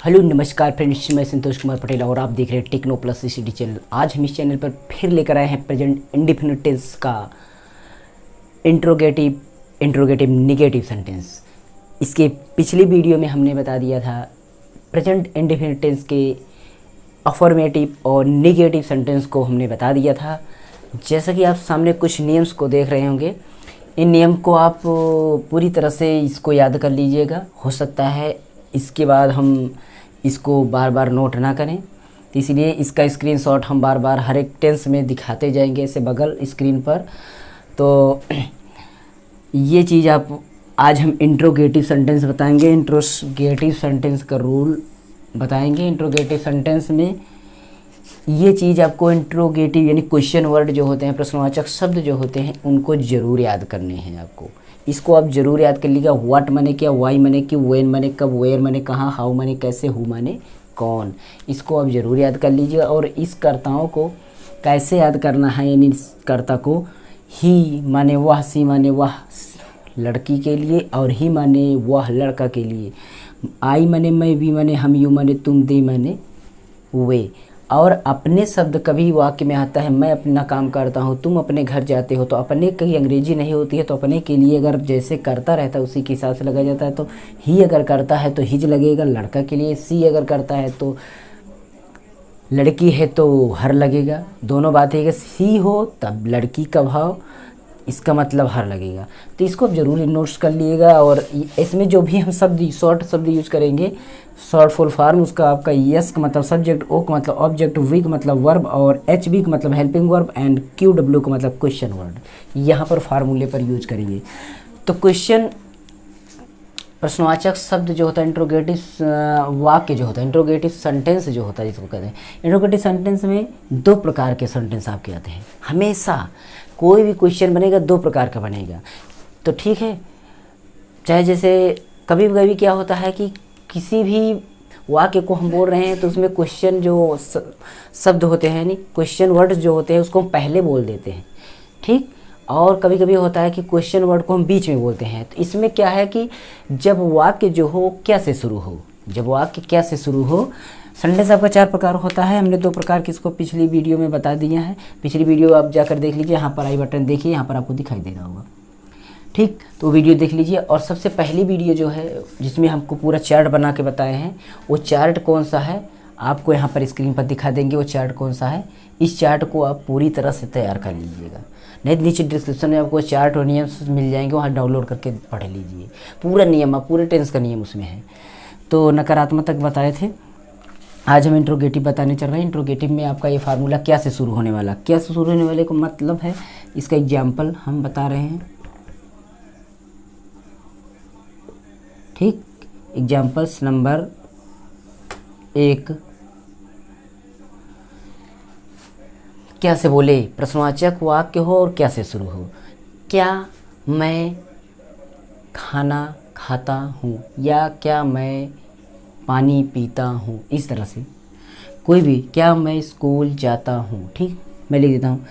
Hello नमस्कार friends, मैं संतोष कुमार पटेल और आप देख रहे हैं टेक्नो प्लस सिटी चैनल। आज हम इस चैनल पर फिर लेकर आए हैं प्रेजेंट इंडेफिनिट टेंस का इंट्रोगेटिव निगेटिव सेंटेंस। इसके पिछली वीडियो में हमने बता दिया था प्रेजेंट इंडेफिनिट टेंस के अफर्मेटिव और निगेटिव सेंटेंस को हमने बता दिया था। जैसा कि आप सामने कुछ नियम्स को देख रहे होंगे, इन नियम को आप पूरी तरह से इसको याद कर लीजिएगा। हो सकता है इसके बाद हम इसको बार बार नोट ना करें, तो इसलिए इसका स्क्रीनशॉट हम बार बार हर एक टेंस में दिखाते जाएंगे ऐसे बगल स्क्रीन पर। तो ये चीज़ आप आज हम इंट्रोगेटिव सेंटेंस बताएंगे, इंट्रोगेटिव सेंटेंस का रूल बताएंगे। इंट्रोगेटिव सेंटेंस में ये चीज़ आपको इंट्रोगेटिव यानी क्वेश्चन वर्ड जो होते हैं, प्रश्नवाचक शब्द जो होते हैं, उनको ज़रूर याद करने हैं आपको। इसको आप ज़रूर याद कर लीजिएगा। व्हाट माने क्या, वाई माने कि, व्हेन माने कब, वेयर माने कहाँ, हाउ माने कैसे, हु माने कौन। इसको आप ज़रूर याद कर लीजिएगा। और इस कर्ताओं को कैसे याद करना है, यानी इस कर्ता को ही माने वह, सी माने वह लड़की के लिए, और ही माने वह लड़का के लिए, आई माने मैं, वी माने हम, यू माने तुम, दे माने वे। और अपने शब्द कभी वाक्य में आता है, मैं अपना काम करता हूँ, तुम अपने घर जाते हो, तो अपने की अंग्रेजी नहीं होती है, तो अपने के लिए अगर जैसे करता रहता है उसी के हिसाब से लगाया जाता है। तो ही अगर करता है तो हिज लगेगा लड़का के लिए, सी अगर करता है तो लड़की है तो हर लगेगा। दोनों बात है कि सी हो तब लड़की का भाव, इसका मतलब हर लगेगा। तो इसको आप जरूर नोट्स कर लिएगा। और इसमें जो भी हम शब्द शॉर्ट शब्द यूज करेंगे, शॉर्ट फुल फॉर्म उसका आपका यस का मतलब सब्जेक्ट, ओ का मतलब ऑब्जेक्ट, वी का मतलब वर्ब, और एच बी का मतलब helping verb, and Q W का मतलब क्वेश्चन वर्ड, यहाँ पर फार्मूले पर यूज करेंगे। तो क्वेश्चन प्रश्नवाचक शब्द जो होता है, इंट्रोगेटिव वाक्य जो होता है, इंट्रोगेटिव सेंटेंस जो होता है जिसको कहते हैं, इंट्रोगेटिव सेंटेंस में दो प्रकार के सेंटेंस आपके आते हैं। हमेशा कोई भी क्वेश्चन बनेगा दो प्रकार का बनेगा। तो ठीक है, चाहे जैसे कभी कभी क्या होता है कि किसी भी वाक्य को हम बोल रहे हैं तो उसमें क्वेश्चन जो शब्द होते हैं, यानी क्वेश्चन वर्ड जो होते हैं, उसको हम पहले बोल देते हैं, ठीक। और कभी कभी होता है कि क्वेश्चन वर्ड को हम बीच में बोलते हैं। तो इसमें क्या है कि जब वाक्य जो हो क्या से शुरू हो, जब वाक्य क्या से शुरू हो, सेंटेंस आपका चार प्रकार होता है। हमने दो प्रकार किसको पिछली वीडियो में बता दिया है। पिछली वीडियो आप जाकर देख लीजिए, यहाँ पर आई बटन देखिए, यहाँ पर आपको दिखाई दे रहा होगा, ठीक। तो वीडियो देख लीजिए। और सबसे पहली वीडियो जो है जिसमें हमको पूरा चार्ट बना के बताए हैं, वो चार्ट कौन सा है आपको यहाँ पर स्क्रीन पर दिखा देंगे। वो चार्ट कौन सा है, इस चार्ट को आप पूरी तरह से तैयार कर लीजिएगा, नहीं तो नीचे डिस्क्रिप्शन में आपको चार्ट और नियम मिल जाएंगे, वहाँ डाउनलोड करके पढ़ लीजिए। पूरा नियम, आप पूरे टेंस का नियम उसमें है। तो नकारात्मक तक बताए थे, आज हम इंट्रोगेटिव बताने चल रहे हैं। इंट्रोगेटिव में आपका ये फार्मूला क्या से शुरू होने वाला, क्या से शुरू होने वाले को मतलब है, इसका एग्जाम्पल हम बता रहे हैं, ठीक। एग्जाम्पल्स नंबर 1, क्या से बोले, प्रश्नवाचक वाक्य हो और क्या से शुरू हो। क्या मैं खाना खाता हूँ, या क्या मैं पानी पीता हूँ, इस तरह से कोई भी। क्या मैं स्कूल जाता हूँ, ठीक, मैं लिख देता हूँ,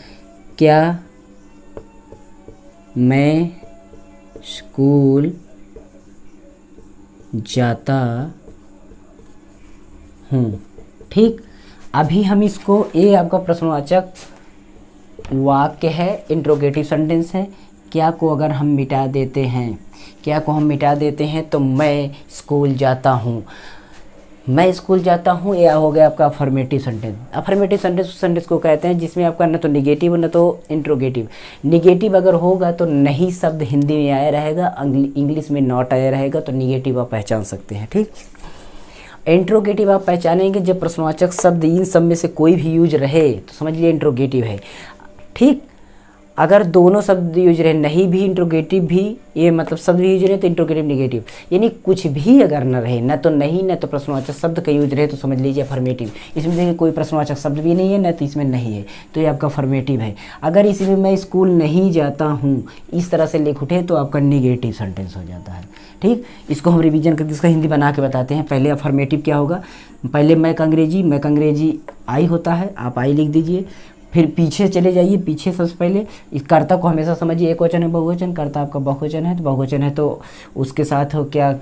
क्या मैं स्कूल जाता हूँ, ठीक। अभी हम इसको, ये आपका प्रश्नवाचक वाक्य है, इंट्रोगेटिव सेंटेंस है। क्या को अगर हम मिटा देते हैं, क्या को हम मिटा देते हैं तो मैं स्कूल जाता हूँ, मैं स्कूल जाता हूँ, यह हो गया आपका अफर्मेटिव सेंटेंस। अफर्मेटिव सेंटेंस को कहते हैं जिसमें आपका न तो निगेटिव न तो इंट्रोगेटिव। निगेटिव अगर होगा तो नहीं शब्द हिंदी में आया रहेगा, इंग्लिश में नॉट आया रहेगा, तो निगेटिव आप पहचान सकते हैं, ठीक। इंट्रोगेटिव आप पहचानेंगे जब प्रश्नवाचक शब्द इन सब में से कोई भी यूज रहे तो समझ लिए इंट्रोगेटिव है, ठीक। अगर दोनों शब्द यूज रहे, नहीं भी इंट्रोगेटिव भी, ये मतलब शब्द भी यूज रहे तो इंट्रोगेटिव निगेटिव, यानी कुछ भी अगर न रहे, न तो नहीं न तो प्रश्नवाचक शब्द का यूज रहे, तो समझ लीजिए अफर्मेटिव। इसमें देखिए कोई प्रश्नवाचक शब्द भी नहीं है, न तो इसमें नहीं है, तो ये आपका अफर्मेटिव है। अगर इसमें मैं स्कूल नहीं जाता हूँ इस तरह से लिख उठे तो आपका निगेटिव सेंटेंस हो जाता है, ठीक। इसको हम रिवीजन करके इसका हिंदी बना के बताते हैं। पहले अफर्मेटिव क्या होगा, पहले मैं का अंग्रेजी आई होता है, आप आई लिख दीजिए। फिर पीछे चले जाइए, पीछे सबसे पहले इस कर्ता को हमेशा समझिए एक वचन है बहुवचन, कर्ता आपका बहुवचन है तो बहुवचन है तो उसके साथ क्या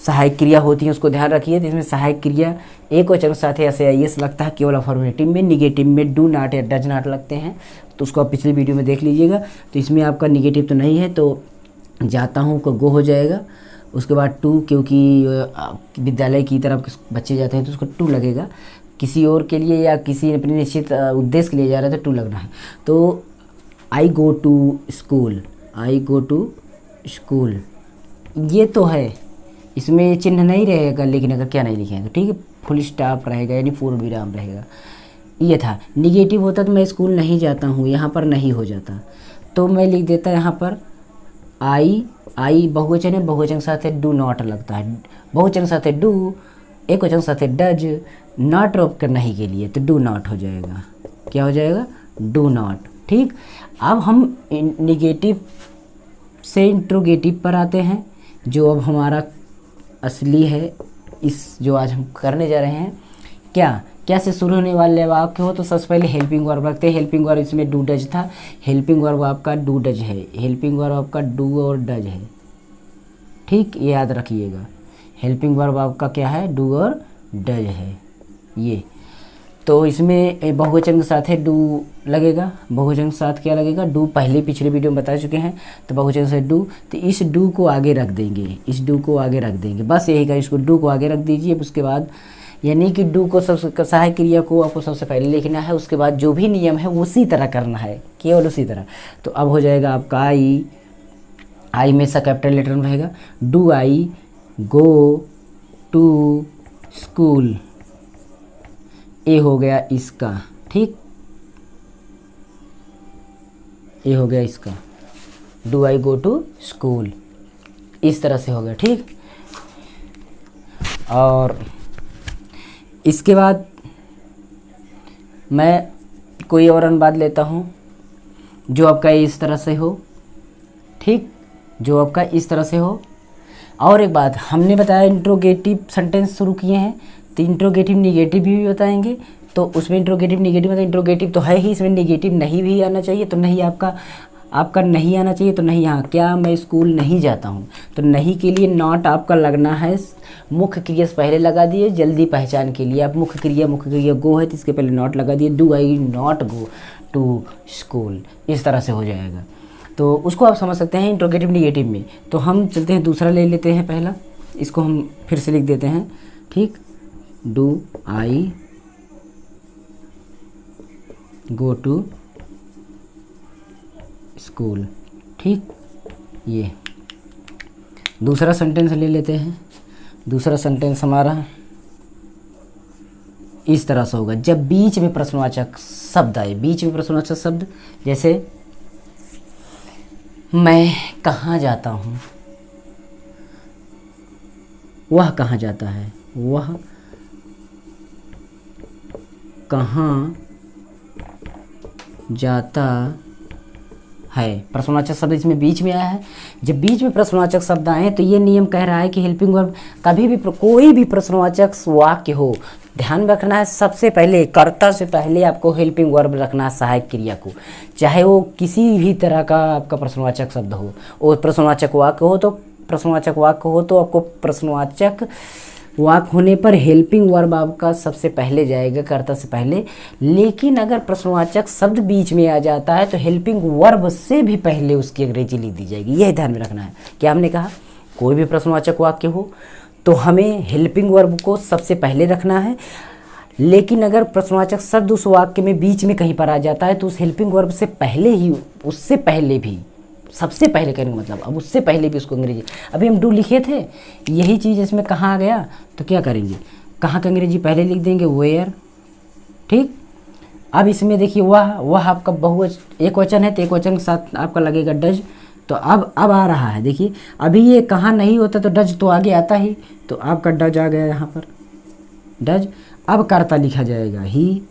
सहायक क्रिया होती है उसको ध्यान रखिए। तो इसमें सहायक क्रिया एक वचन के साथ ऐसे आईएस लगता है केवल अफर्मेटिव में, निगेटिव में डू नॉट या डज नॉट लगते हैं। तो उसको आप पिछली वीडियो में देख लीजिएगा। तो इसमें आपका निगेटिव तो नहीं है, तो जाता हूँ को गो हो जाएगा। उसके बाद टू, क्योंकि विद्यालय की तरफ बच्चे जाते हैं तो उसको टू लगेगा। किसी और के लिए या किसी अपने निश्चित उद्देश्य के लिए जा रहा है तो टू लगना है। तो I go to school, I go to school, ये तो है, इसमें चिन्ह नहीं रहेगा, लेकिन अगर क्या नहीं लिखेंगे तो ठीक है, फुल स्टॉप रहेगा यानी पूर्ण विराम रहेगा। ये था। निगेटिव होता तो मैं स्कूल नहीं जाता हूँ, यहाँ पर नहीं हो जाता, तो मैं लिख देता यहाँ पर आई बहुवचन है, बहुवचन के साथ है डू नॉट लगता है, बहुवचन के साथ है डू, एक वचन के साथ है डज, नॉट ड्रॉप करना ही के लिए तो डू नॉट हो जाएगा। क्या हो जाएगा? Do not. ठीक। अब हम निगेटिव से इंट्रोगेटिव पर आते हैं, जो अब हमारा असली है, इस जो आज हम करने जा रहे हैं। क्या से शुरू होने वाले वाक्य हो तो सबसे पहले हेल्पिंग वर्ब रखते हैं। हेल्पिंग वर्ब इसमें डू डज था, हेल्पिंग वर्ब आपका डू डज है, हेल्पिंग वर्ब आपका डू और डज है। ठीक, ये याद रखिएगा। हेल्पिंग वर्ब आपका क्या है? डू और डज है। ये तो इसमें बहुवचन के साथ है डू लगेगा। बहुवचन के साथ क्या लगेगा? डू। पहले पिछले वीडियो में बता चुके हैं। तो बहुवचन से डू, तो इस डू को आगे रख देंगे, इस डू को आगे रख देंगे, बस यही का, इसको डू को आगे रख दीजिए। उसके बाद यानी कि डू को सबसे सहायक क्रिया को आपको सबसे पहले लिखना है, उसके बाद जो भी नियम है उसी तरह करना है, केवल उसी तरह। तो अब हो जाएगा आपका आई में सा कैपिटल लेटर में रहेगा। Do I go to school, ए हो गया इसका। ठीक, ए हो गया इसका, do I go to school, इस तरह से हो गया। ठीक। और इसके बाद मैं कोई और अनुवाद लेता हूँ जो आपका इस तरह से हो। ठीक, जो आपका इस तरह से हो। और एक बात हमने बताया, इंट्रोगेटिव सेंटेंस शुरू किए हैं तो इंट्रोगेटिव निगेटिव भी बताएंगे। तो उसमें इंट्रोगेटिव निगेटिव मतलब इंट्रोगेटिव तो है ही, इसमें निगेटिव नहीं भी आना चाहिए। तो नहीं आपका नहीं आना चाहिए। तो नहीं, यहाँ क्या मैं स्कूल नहीं जाता हूँ, तो नहीं के लिए नॉट आपका लगना है, मुख्य क्रिया से पहले लगा दिए जल्दी पहचान के लिए। आप मुख्य क्रिया गो है तो इसके पहले नॉट लगा दिए, do I not go to school, इस तरह से हो जाएगा। तो उसको आप समझ सकते हैं इंट्रोगेटिव निगेटिव में। तो हम चलते हैं दूसरा ले लेते हैं। पहला इसको हम फिर से लिख देते हैं। ठीक, do I go to school. ठीक, ये दूसरा सेंटेंस ले लेते हैं। दूसरा सेंटेंस हमारा इस तरह से होगा, जब बीच में प्रश्नवाचक शब्द आए। बीच में प्रश्नवाचक शब्द जैसे मैं कहाँ जाता हूँ, वह कहाँ जाता है, वह कहाँ जाता है। प्रश्नवाचक शब्द इसमें बीच में आया है। जब बीच में प्रश्नवाचक शब्द आए तो ये नियम कह रहा है कि हेल्पिंग वर्ब कभी भी कोई भी प्रश्नवाचक वाक्य हो, ध्यान रखना है सबसे पहले कर्ता से पहले आपको हेल्पिंग वर्ब रखना है सहायक क्रिया को, चाहे वो किसी भी तरह का आपका प्रश्नवाचक शब्द हो। और प्रश्नवाचक वाक्य हो तो आपको प्रश्नवाचक वाक्य होने पर हेल्पिंग वर्ब आपका सबसे पहले जाएगा कर्ता से पहले। लेकिन अगर प्रश्नवाचक शब्द बीच में आ जाता है तो हेल्पिंग वर्ब से भी पहले उसकी अंग्रेजी लिख दी जाएगी। यह ध्यान में रखना है। क्या हमने कहा? कोई भी प्रश्नवाचक वाक्य हो तो हमें हेल्पिंग वर्ब को सबसे पहले रखना है। लेकिन अगर प्रश्नवाचक शब्द उस वाक्य में बीच में कहीं पर आ जाता है तो उस हेल्पिंग वर्ब से पहले ही, उससे पहले भी, सबसे पहले कहने का मतलब अब उससे पहले भी उसको अंग्रेजी, अभी हम डू लिखे थे, यही चीज़ इसमें कहाँ आ गया तो क्या करेंगे, कहाँ का अंग्रेजी पहले लिख देंगे, वेयर। ठीक, अब इसमें देखिए वह आपका बहुवचन एक वचन है तो एक वचन के साथ आपका लगेगा डज। तो अब आ रहा है, देखिए अभी ये कहाँ नहीं होता तो डज तो आगे आता ही, तो आपका डज आ गया यहाँ पर डज। अब कर्ता लिखा जाएगा ही,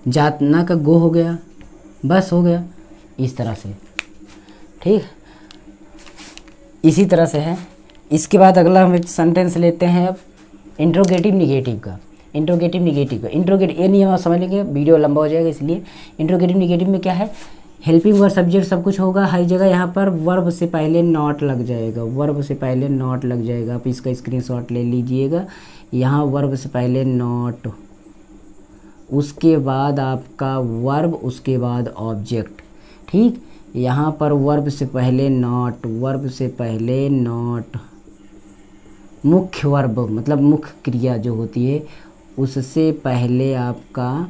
जातना का गो हो गया, बस हो गया इस तरह से। ठीक, इसी तरह से है। इसके बाद अगला हम एक सेंटेंस लेते हैं अब इंट्रोगेटिव निगेटिव का। इंट्रोगेटिव ये नियम आप समझ लेंगे, वीडियो लंबा हो जाएगा इसलिए। इंट्रोगेटिव निगेटिव में क्या है, हेल्पिंग वर्ब सब्जेक्ट सब कुछ होगा हर जगह। यहाँ पर वर्ब से पहले नॉट लग जाएगा, वर्ब से पहले नॉट लग जाएगा। आप इसका स्क्रीनशॉट ले लीजिएगा। यहाँ वर्ब से पहले नॉट, उसके बाद आपका वर्ब, उसके बाद ऑब्जेक्ट। ठीक, यहाँ पर वर्ब से पहले नॉट, वर्ब से पहले नॉट, मुख्य वर्ब मतलब मुख्य क्रिया जो होती है उससे पहले आपका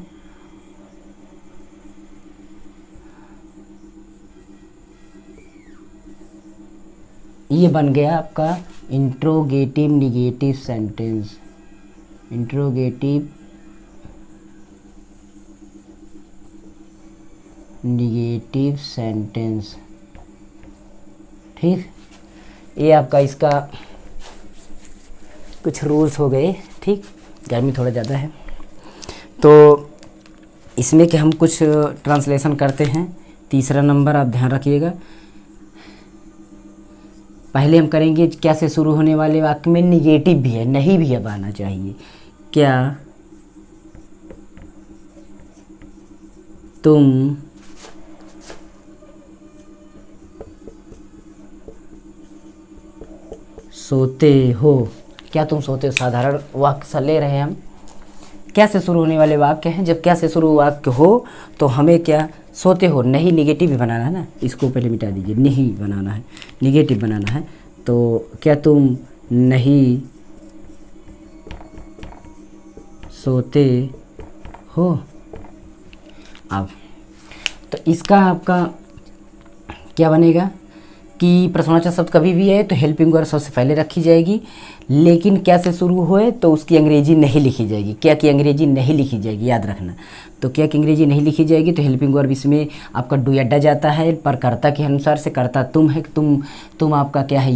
ये बन गया आपका interrogative negative sentence. Interrogative negative sentence. ठीक, ये आपका इसका कुछ रूल्स हो गए। ठीक, गर्मी थोड़ा ज़्यादा है तो इसमें कि हम कुछ ट्रांसलेशन करते हैं। तीसरा नंबर आप ध्यान रखिएगा। पहले हम करेंगे क्या से शुरू होने वाले वाक्य में निगेटिव भी है, नहीं भी अब आना चाहिए। क्या तुम सोते हो? क्या तुम सोते हो साधारण वाक्य सा ले रहे हैं हम। क्या से शुरू होने वाले वाक्य हैं। जब क्या से शुरू वाक्य हो तो हमें क्या सोते हो नहीं निगेटिव भी बनाना है ना, इसको पहले मिटा दीजिए, नहीं बनाना है, निगेटिव बनाना है। तो क्या तुम नहीं सोते हो। अब तो इसका आपका क्या बनेगा कि प्रश्नवाचक शब्द कभी भी है तो हेल्पिंग वर्ब सबसे पहले रखी जाएगी, लेकिन क्या से शुरू होए तो उसकी अंग्रेजी नहीं लिखी जाएगी। क्या की अंग्रेजी नहीं लिखी जाएगी, याद रखना। तो क्या की अंग्रेजी नहीं लिखी जाएगी तो हेल्पिंग वर्ब इसमें आपका डू अड्डा जाता है, पर कर्ता के अनुसार से। कर्ता तुम है, तुम आपका क्या है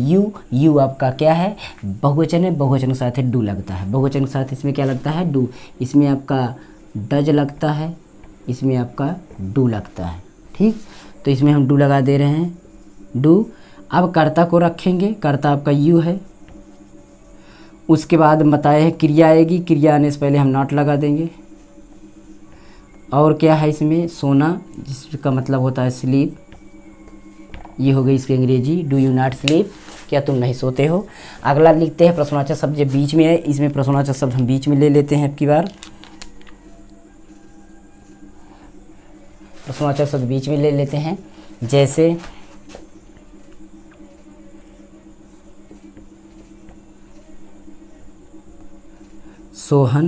यू आपका क्या है बहुवचन है, बहुवचन के साथ है डू लगता है। बहुवचन के साथ इसमें क्या लगता है डू, इसमें आपका डज लगता है, इसमें आपका डू लगता है। ठीक, तो इसमें हम डू लगा दे रहे हैं, डू। अब कर्ता को रखेंगे, कर्ता आपका यू है। उसके बाद बताए हैं क्रिया आएगी, क्रिया आने से पहले हम नॉट लगा देंगे। और क्या है इसमें सोना, जिसका मतलब होता है स्लीप। ये हो गई इसकी अंग्रेजी, डू यू नॉट स्लीप, क्या तुम नहीं सोते हो। अगला लिखते हैं प्रश्नवाचक शब्द जो बीच में है, इसमें प्रश्नवाचक शब्द हम बीच में ले लेते हैं। अब की बार प्रश्नवाचक शब्द बीच में ले लेते हैं, जैसे सोहन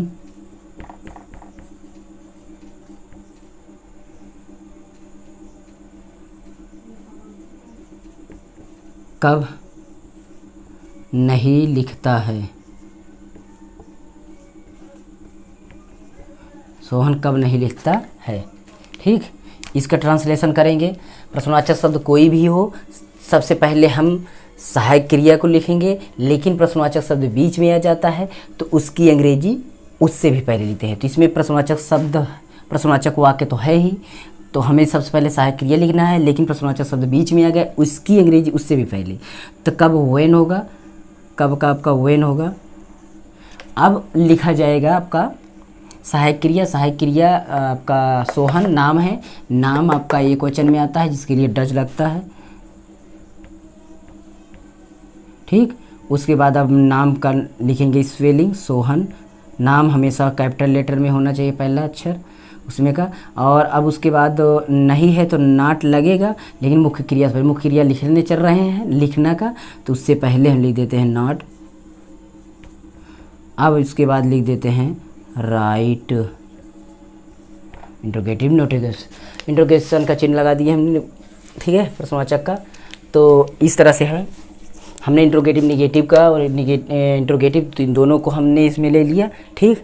कब नहीं लिखता है। सोहन कब नहीं लिखता है। ठीक, इसका ट्रांसलेशन करेंगे। प्रश्नवाचक शब्द कोई भी हो सबसे पहले हम सहायक क्रिया को लिखेंगे, लेकिन प्रश्नवाचक शब्द बीच में आ जाता है तो उसकी अंग्रेजी उससे भी पहले लिखते हैं। तो इसमें प्रश्नवाचक शब्द प्रश्नवाचक वाक्य तो है ही, तो हमें सबसे पहले सहायक क्रिया लिखना है, लेकिन प्रश्नवाचक शब्द बीच में आ गया, उसकी अंग्रेजी उससे भी पहले। तो कब व्हेन होगा, कब का आपका व्हेन होगा। अब लिखा जाएगा आपका सहायक क्रिया। सहायक क्रिया आपका सोहन नाम है, नाम आपका एक वचन में आता है जिसके लिए डज लगता है। ठीक, उसके बाद अब नाम का लिखेंगे स्पेलिंग सोहन। नाम हमेशा कैपिटल लेटर में होना चाहिए, पहला अक्षर उसमें का। और अब उसके बाद नहीं है तो नाट लगेगा, लेकिन मुख्य क्रिया से मुख्य क्रिया लिखने चल रहे हैं लिखना का, तो उससे पहले हम लिख देते हैं नॉट। अब इसके बाद लिख देते हैं राइट। इंट्रोगेटिव इंट्रोगेशन का चिन्ह लगा दिए हमने। ठीक है, प्रश्नवाचक का। तो इस तरह से है, हमने इंट्रोगेटिव निगेटिव का और इंट्रोगेटिव तो इन दोनों को हमने इसमें ले लिया। ठीक,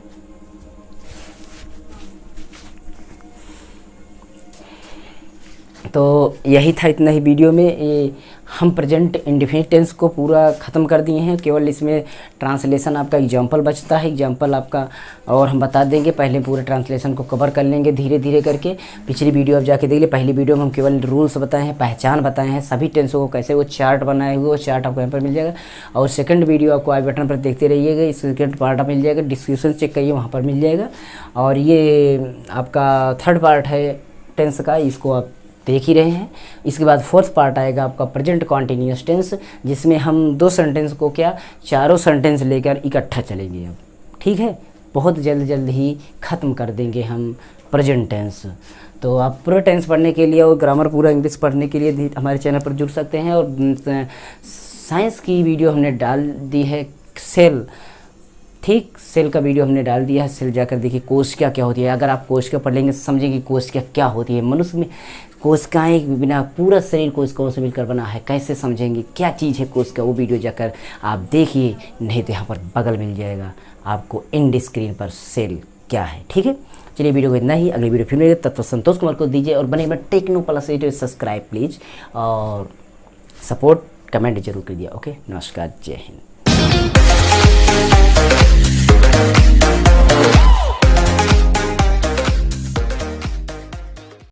तो यही था इतना ही वीडियो में। ये हम प्रेजेंट इंडेफिनिट टेंस को पूरा ख़त्म कर दिए हैं, केवल इसमें ट्रांसलेशन आपका एग्जाम्पल बचता है, एग्जाम्पल आपका और हम बता देंगे। पहले पूरे ट्रांसलेशन को कवर कर लेंगे धीरे धीरे करके। पिछली वीडियो आप जाके देख लीजिए, पहली वीडियो में हम केवल रूल्स बताए हैं, पहचान बताए हैं, सभी टेंसों को कैसे वो चार्ट बनाए हुए, वो चार्ट आपको यहाँ पर मिल जाएगा। और सेकंड वीडियो आपको आई बटन पर देखते रहिएगा, इस सेकंड पार्ट मिल जाएगा, डिस्क्रिप्शन चेक करिए वहाँ पर मिल जाएगा। और ये आपका थर्ड पार्ट है टेंस का, इसको आप देख ही रहे हैं। इसके बाद फोर्थ पार्ट आएगा आपका प्रेजेंट कॉन्टिन्यूस टेंस, जिसमें हम 2 सेंटेंस को क्या चारों सेंटेंस लेकर इकट्ठा चलेंगे अब, ठीक है। बहुत जल्द ही ख़त्म कर देंगे हम प्रेजेंट टेंस। तो आप पूरा टेंस पढ़ने के लिए और ग्रामर पूरा इंग्लिश पढ़ने के लिए हमारे चैनल पर जुड़ सकते हैं। और साइंस की वीडियो हमने डाल दी है, सेल, ठीक, सेल का वीडियो हमने डाल दिया है। सेल जाकर देखिए कोशिका क्या होती है। अगर आप कोशिका पढ़ लेंगे समझेंगे कोशिका क्या होती है। मनुष्य में कोशिकाएं बिना पूरा शरीर कोशिकाओं से मिलकर बना है, कैसे समझेंगे क्या चीज़ है कोशिका, वो वीडियो जाकर आप देखिए, नहीं तो यहाँ पर बगल मिल जाएगा आपको एंड स्क्रीन पर सेल क्या है, ठीक है। चलिए वीडियो को इतना ही, अगली वीडियो फिर मिलेगा, तब तक संतोष कुमार को दीजिए और बने टेक्नो प्लस सब्सक्राइब प्लीज़, और सपोर्ट कमेंट जरूर कीजिए। ओके, नमस्कार, जय हिंद।